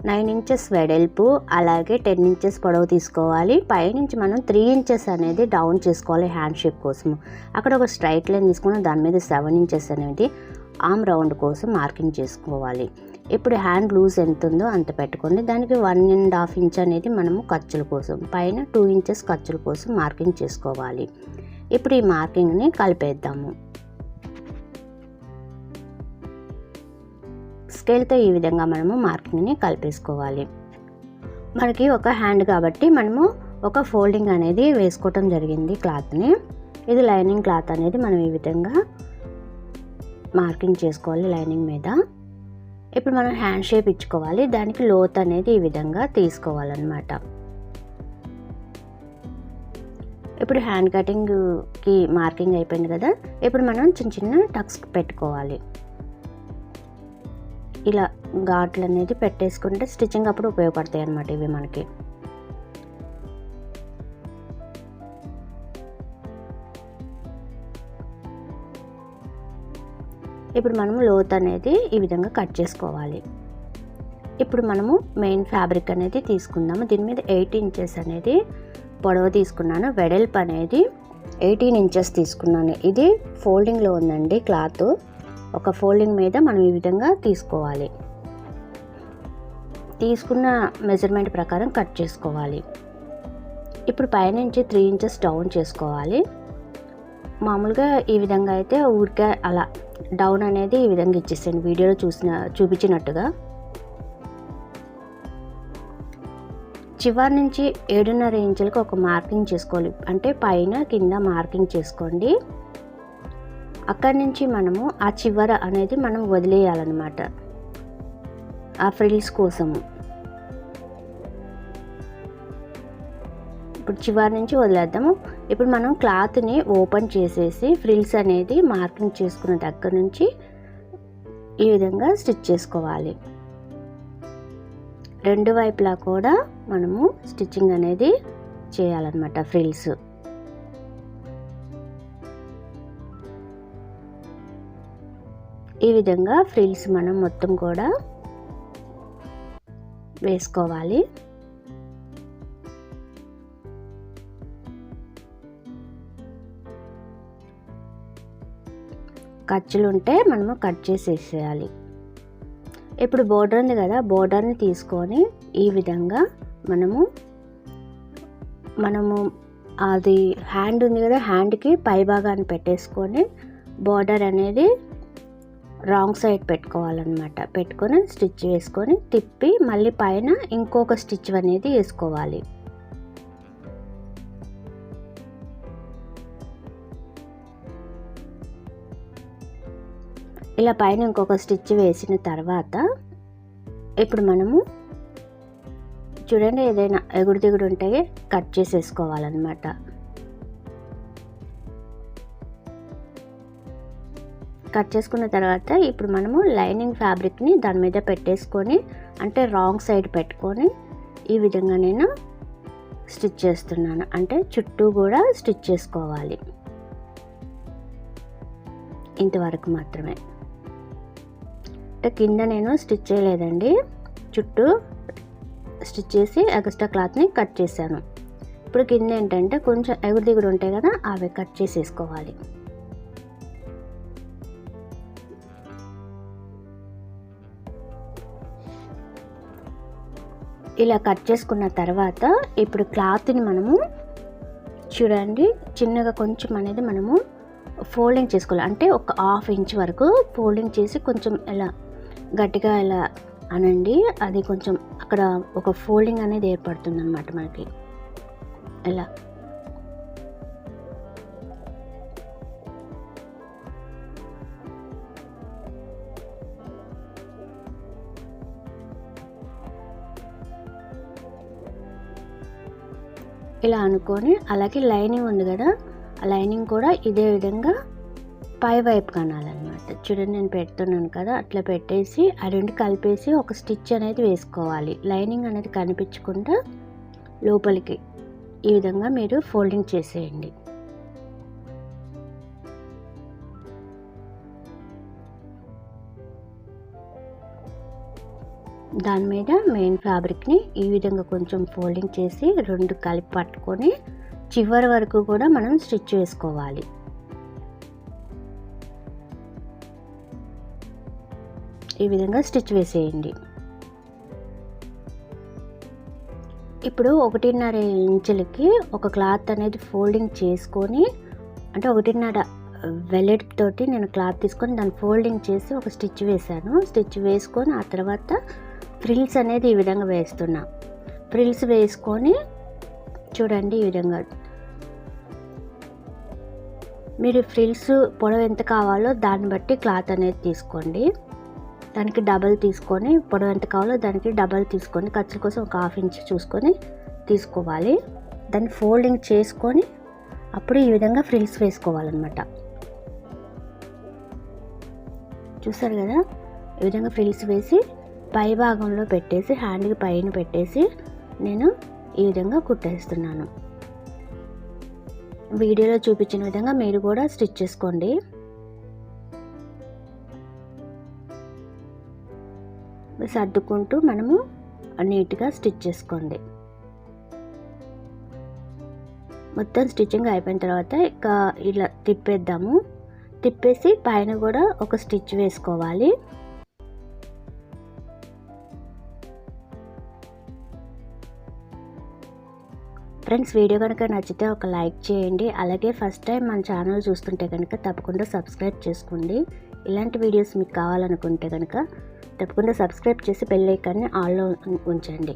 9 inches వెడల్పు అలాగే 10 inches పొడవు తీసుకోవాలి. పైనుంచి మనం 3 ఇంచెస్ అనేది డౌన్ చేసుకోవాలి హ్యాండ్ షేప్ కోసం. అక్కడ ఒక స్ట్రైట్ లైన్ తీసుకుని దాని మీద 7 ఇంచెస్ అనేది ఆర్మ్ రౌండ్ కోసం మార్కింగ్ చేసుకోవాలి. ఇప్పుడు హ్యాండ్ లూజ్ ఎంత ఉందో అంత పెట్టుకోండి. దానికి 1.5 ఇంచ్ అనేది మనము ఖర్చుల కోసం, పైన 2 ఇంచెస్ ఖర్చుల కోసం మార్కింగ్ చేసుకోవాలి. ఇప్పుడు ఈ మార్కింగ్ని కలిపేద్దాము. స్కేల్తో ఈ విధంగా మనము మార్కింగ్ని కలిపేసుకోవాలి. మనకి ఒక హ్యాండ్ కాబట్టి మనము ఒక ఫోల్డింగ్ అనేది వేసుకోవటం జరిగింది క్లాత్ని. ఇది లైనింగ్ క్లాత్ అనేది మనం ఈ విధంగా మార్కింగ్ చేసుకోవాలి లైనింగ్ మీద. ఇప్పుడు మనం హ్యాండ్ షేప్ ఇచ్చుకోవాలి. దానికి లోత్ అనేది ఈ విధంగా తీసుకోవాలన్నమాట. ఇప్పుడు హ్యాండ్ కటింగ్కి మార్కింగ్ అయిపోయింది కదా. ఇప్పుడు మనం చిన్న చిన్న టక్స్ పెట్టుకోవాలి. ఇలా ఘాట్లు అనేది పెట్టేసుకుంటే స్టిచ్చింగ్ అప్పుడు ఉపయోగపడతాయి అన్నమాట ఇవి మనకి. ఇప్పుడు మనము లోత్ అనేది ఈ విధంగా కట్ చేసుకోవాలి. ఇప్పుడు మనము మెయిన్ ఫ్యాబ్రిక్ అనేది తీసుకుందాము. దీని మీద 8 ఇంచెస్ అనేది పొడవు తీసుకున్నాను. వెడల్పు అనేది 18 ఇంచెస్ తీసుకున్నాను. ఇది ఫోల్డింగ్లో ఉందండి క్లాత్. ఒక ఫోల్డింగ్ మీద మనం ఈ విధంగా తీసుకోవాలి. తీసుకున్న మెజర్మెంట్ ప్రకారం కట్ చేసుకోవాలి. ఇప్పుడు పైనుంచి 3 ఇంచెస్ డౌన్ చేసుకోవాలి. మామూలుగా ఈ విధంగా అయితే ఊరికే అలా డౌన్ అనేది ఈ విధంగా ఇచ్చేసాను వీడియోలో చూపించినట్టుగా. చివరి నుంచి 7.5 ఇంచులకు ఒక మార్కింగ్ చేసుకోవాలి. అంటే పైన కింద మార్కింగ్ చేసుకోండి. అక్కడి నుంచి మనము ఆ చివర అనేది మనం వదిలేయాలన్నమాట ఆ ఫ్రిల్స్ కోసము. ఇప్పుడు చివరి నుంచి వదిలేద్దాము. ఇప్పుడు మనం క్లాత్ని ఓపెన్ చేసేసి ఫ్రిల్స్ అనేది మార్కింగ్ చేసుకున్న దగ్గర నుంచి ఈ విధంగా స్టిచ్ చేసుకోవాలి. రెండు వైపులా కూడా మనము స్టిచ్చింగ్ అనేది చేయాలన్నమాట ఫ్రిల్స్. ఈ విధంగా ఫ్రిల్స్ మనం మొత్తం కూడా వేసుకోవాలి. ఖర్చులు ఉంటే మనము కట్ చేసేసేయాలి. ఇప్పుడు బోర్డర్ ఉంది కదా, బోర్డర్ని తీసుకొని ఈ విధంగా మనము అది హ్యాండ్ ఉంది కదా, హ్యాండ్కి పై భాగాన్ని పెట్టేసుకొని బోర్డర్ అనేది రాంగ్ సైడ్ పెట్టుకోవాలన్నమాట. పెట్టుకొని స్టిచ్ వేసుకొని తిప్పి మళ్ళీ పైన ఇంకొక స్టిచ్ అనేది వేసుకోవాలి. ఇలా పైన ఇంకొక స్టిచ్ వేసిన తర్వాత ఇప్పుడు మనము చూడండి ఏదైనా ఎగుడు దిగుడు ఉంటే కట్ చేసేసుకోవాలన్నమాట. కట్ చేసుకున్న తర్వాత ఇప్పుడు మనము లైనింగ్ ఫ్యాబ్రిక్ని దాని మీద పెట్టేసుకొని అంటే రాంగ్ సైడ్ పెట్టుకొని ఈ విధంగా నేను స్టిచ్ చేస్తున్నాను. అంటే చుట్టూ కూడా స్టిచ్ చేసుకోవాలి. ఇంతవరకు మాత్రమే. అంటే కింద నేను స్టిచ్ చేయలేదండి, చుట్టూ స్టిచ్ చేసి ఎక్స్ట్రా క్లాత్ని కట్ చేశాను. ఇప్పుడు కింద ఏంటంటే కొంచెం ఎగుడు దిగుడు ఉంటాయి కదా, అవి కట్ చేసేసుకోవాలి. ఇలా కట్ చేసుకున్న తర్వాత ఇప్పుడు క్లాత్ని మనము చూడండి చిన్నగా కొంచెం అనేది మనము ఫోల్డింగ్ చేసుకోవాలి. అంటే ఒక 1/2 ఇంచ్ వరకు ఫోల్డింగ్ చేసి కొంచెం ఇలా గట్టిగా ఇలా అనండి. అది కొంచెం అక్కడ ఒక ఫోల్డింగ్ అనేది ఏర్పడుతుంది అన్నమాట మనకి. ఇలా ఇలా అనుకొని అలాగే లైనింగ్ ఉంది కదా, ఆ లైనింగ్ కూడా ఇదే విధంగా పై వైపు కనాలన్నమాట. చూడండి నేను పెడుతున్నాను కదా, అట్లా పెట్టేసి ఆ రెండు కలిపేసి ఒక స్టిచ్ అనేది వేసుకోవాలి. లైనింగ్ అనేది కనిపించకుండా లోపలికి ఈ విధంగా మీరు ఫోల్డింగ్ చేసేయండి. దాని మీద మెయిన్ ఫ్యాబ్రిక్ని ఈ విధంగా కొంచెం ఫోల్డింగ్ చేసి 2 కలిపి పట్టుకొని చివరి వరకు కూడా మనం స్టిచ్ వేసుకోవాలి. ఈ విధంగా స్టిచ్ వేసేయండి. ఇప్పుడు 1.5 ఇంచులకి ఒక క్లాత్ అనేది ఫోల్డింగ్ చేసుకొని, అంటే 1.5 వెల్వెట్ తోటి నేను క్లాత్ తీసుకొని దాన్ని ఫోల్డింగ్ చేసి ఒక స్టిచ్ వేసాను. స్టిచ్ వేసుకొని ఆ తర్వాత ఫ్రిల్స్ అనేది ఈ విధంగా వేస్తున్నా. ఫ్రిల్స్ వేసుకొని చూడండి ఈ విధంగా. మీరు ఫ్రిల్స్ పొడవు ఎంత కావాలో దాన్ని బట్టి క్లాత్ అనేది తీసుకోండి. దానికి డబల్ తీసుకొని, పొడవు ఎంత కావాలో దానికి డబల్ తీసుకొని, ఖర్చుల కోసం ఒక 1/2 ఇంచ్ చూసుకొని తీసుకోవాలి. దాన్ని ఫోల్డింగ్ చేసుకొని అప్పుడు ఈ విధంగా ఫ్రిల్స్ వేసుకోవాలన్నమాట. చూసారు కదా, ఈ విధంగా ఫ్రిల్స్ వేసి పై భాగంలో పెట్టేసి హ్యాండ్కి పైన పెట్టేసి నేను ఈ విధంగా కుట్టేస్తున్నాను. వీడియోలో చూపించిన విధంగా మీరు కూడా స్టిచ్ చేసుకోండి. సర్దుకుంటూ మనము నీట్గా స్టిచ్ చేసుకోండి. మొత్తం స్టిచ్చింగ్ అయిపోయిన తర్వాత ఇక ఇలా తిప్పేద్దాము. తిప్పేసి పైన కూడా ఒక స్టిచ్ వేసుకోవాలి. ఫ్రెండ్స్, వీడియో కనుక నచ్చితే ఒక లైక్ చేయండి. అలాగే ఫస్ట్ టైం మన ఛానల్ చూస్తుంటే కనుక తప్పకుండా సబ్స్క్రైబ్ చేసుకోండి. ఇలాంటి వీడియోస్ మీకు కావాలనుకుంటే కనుక తప్పకుండా సబ్స్క్రైబ్ చేసి బెల్ ఐకాన్ని ఆన్లో ఉంచండి.